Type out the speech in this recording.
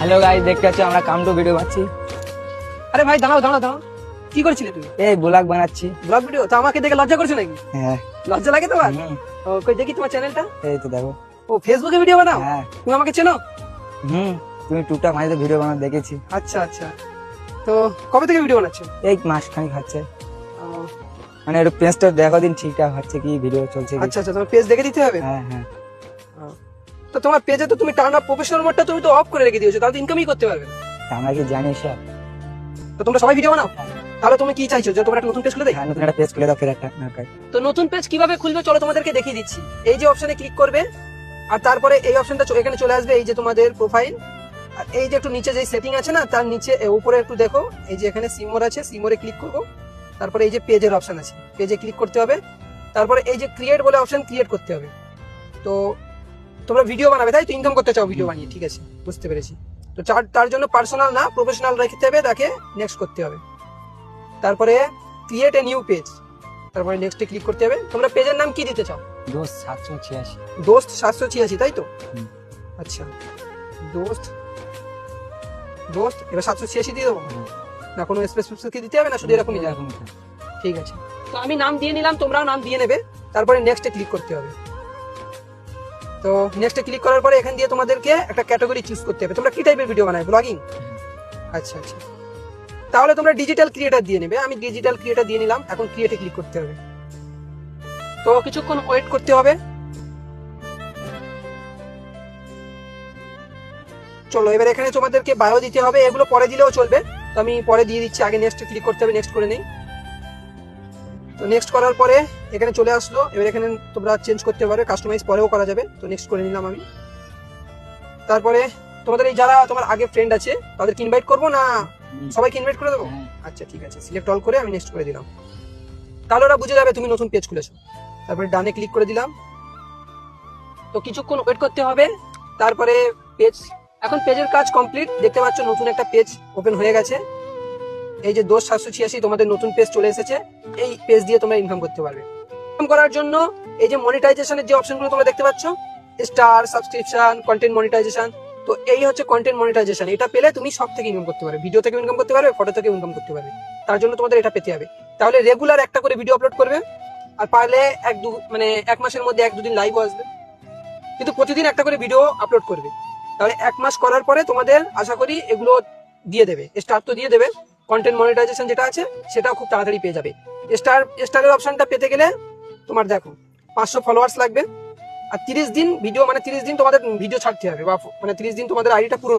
Hello guys, দেখতে পাচ্ছ আমরা কাম টু ভিডিও বানাচ্ছি। আরে ভাই দাঁড়াও দাঁড়াও দাঁড়াও, কি করছিলে তুমি? এই ব্লগ বানাচ্ছি। Blog video? তো আমাকে দেখে লজ্জা করছো নাকি? হ্যাঁ। লজ্জা লাগে তোমার? হুম। ও কই দেখি তোমার চ্যানেলটা। এই তো দেখো। ও ফেসবুকে ভিডিও বানাও? হ্যাঁ। তুমি আমাকে চেনো? তুমি টুকটাক মাঝে ভিডিও বানাতে দেখেছি। আচ্ছা আচ্ছা, তো কবে থেকে ভিডিও বানাচ্ছো? এই মাস খানিক হচ্ছে, ও, মানে একটু পেজটা দেখো দিন ঠিকঠাক হচ্ছে কি, ভিডিও চলছে কি। আচ্ছা আচ্ছা, তোমার পেজ দেখে দিতে হবে। হ্যাঁ হ্যাঁ। ও, তো তোমার পেজে তো তুমি টার্ন আপ প্রফেশনাল মোডটা তুমি তো অফ করে রেখে দিয়েছো, তাহলে তো ইনকামই করতে পারবে না। তা আমরা কি জানি সব? তো তোমরা সবাই ভিডিও বানাও, তাহলে তুমি কি চাইছো যে তোমার একটা নতুন পেজ খুলে দেই? হ্যাঁ, নতুন একটা পেজ খুলে দাও ফের একটা নাটক। তো নতুন পেজ কিভাবে খুলবে চলো তোমাদেরকে দেখিয়ে দিচ্ছি। এই যে অপশনে ক্লিক করবে, আর তারপরে এই অপশনটা এখানে চলে আসবে, এই যে তোমাদের প্রোফাইল, আর এই যে একটু নিচে যে সেটিং আছে না, তার নিচে উপরে একটু দেখো, এই যে এখানে সিমোর আছে, সিমোরে ক্লিক করবো। তারপরে এই যে পেজের অপশন আছে, পেজে ক্লিক করতে হবে। তারপরে এই যে ক্রিয়েট বলে অপশন, ক্রিয়েট করতে হবে। তো তোমরা ভিডিও বানাবে তাই তো, ইনকাম করতে চাও ভিডিও বানিয়ে, ঠিক আছে বুঝতে পেরেছি। তো তার জন্য পার্সোনাল না প্রফেশনাল রাখতে হবে, তাকে নেক্সট করতে হবে। তারপরে ক্রিয়েট এ নিউ পেজ, তারপরে নেক্সটে ক্লিক করতে হবে। তোমরা পেজের নাম কি দিতে চাও? দোস্ত 786। দোস্ত 786, তাই তো? হুম। আচ্ছা, দোস্ত দোস্ত এবার 786 দিয়ে দেবো না? কোনো স্পেস কি দিতে হবে না, শুধু এরকমই যাবে? ঠিক আছে, তো আমি নাম দিয়ে নিলাম, তোমরাও নাম দিয়ে নেবে। তারপরে নেক্সটে ক্লিক করতে হবে। তো নেক্সটে ক্লিক করার পরে এখান দিয়ে তোমাদেরকে একটা ক্যাটাগরি চুজ করতে হবে। তোমরা কি টাইপের ভিডিও বানাবে? ব্লগিং? আচ্ছা আচ্ছা, তাহলে তোমরা ডিজিটাল ক্রিয়েটার দিয়ে নেবে। আমি ডিজিটাল ক্রিয়েটার দিয়ে নিলাম, এখন ক্রিয়েটে ক্লিক করতে হবে। তো কিছুক্ষণ ওয়েট করতে হবে। চলো এবার এখানে তোমাদেরকে বায়ো দিতে হবে, এগুলো পরে দিলেও চলবে, তো আমি পরে দিয়ে দিচ্ছি। আগে নেক্সট ক্লিক করতে হবে, নেক্সট করে নেই। তো নেক্সট করার পরে এখানে চলে আসলো। এবার এখানে তোমরা চেঞ্জ করতে পারবে, কাস্টমাইজ পরেও করা যাবে। তো নেক্সট করে নিলাম আমি। তারপরে তোমাদের এই যারা তোমার আগে ফ্রেন্ড আছে তাদেরকে ইনভাইট করবো না সবাইকে ইনভাইট করে দেবো? আচ্ছা ঠিক আছে, সিলেক্ট অল করে আমি নেক্সট করে দিলাম। তাহলে ওরা বুঝে যাবে তুমি নতুন পেজ খুলেছো। তারপরে ডানে ক্লিক করে দিলাম। তো কিছুক্ষণ ওয়েট করতে হবে। তারপরে পেজ, এখন পেজের কাজ কমপ্লিট, দেখতে পাচ্ছ নতুন একটা পেজ ওপেন হয়ে গেছে। এই যে দোস্ত 786 তোমাদের নতুন পেজ চলে এসেছে। এই পেজ দিয়ে তোমরা ইনকাম করতে পারবে। ইনকাম করার জন্য এই যে মনিটাইজেশনের যে অপশনগুলো তোমরা দেখতে পাচ্ছ, স্টার, সাবস্ক্রিপশন, কন্টেন্ট মনিটাইজেশন, তো এই হচ্ছে কন্টেন্ট মনিটাইজেশন। এটা পেলে তুমি সব থেকে ইনকাম করতে পারবে, ভিডিও থেকে ইনকাম করতে পারবে, ফটো থেকে ইনকাম করতে পারবে। তার জন্য তোমাদের এটা পেতে হবে। তাহলে রেগুলার একটা করে ভিডিও আপলোড করবে, আর পারলে এক মাসের মধ্যে 1-2 দিন লাইভও আসবে, কিন্তু প্রতিদিন একটা করে ভিডিও আপলোড করবে। তাহলে 1 মাস করার পরে তোমাদের আশা করি এগুলো দিয়ে দেবে, স্টার তো দিয়ে দেবে। কন্টেন্ট মনিটাইজেশন যেটা আছে সেটাও খুব তাড়াতাড়ি পেয়ে যাবে। স্টারের অপশনটা পেতে গেলে তোমার দেখো 500 ফলোয়ার্স লাগবে, আর 30 দিন ভিডিও, 30 দিন তোমাদের ভিডিও ছাড়তে হবে, বা 30 দিন তোমাদের আইডিটা পুরো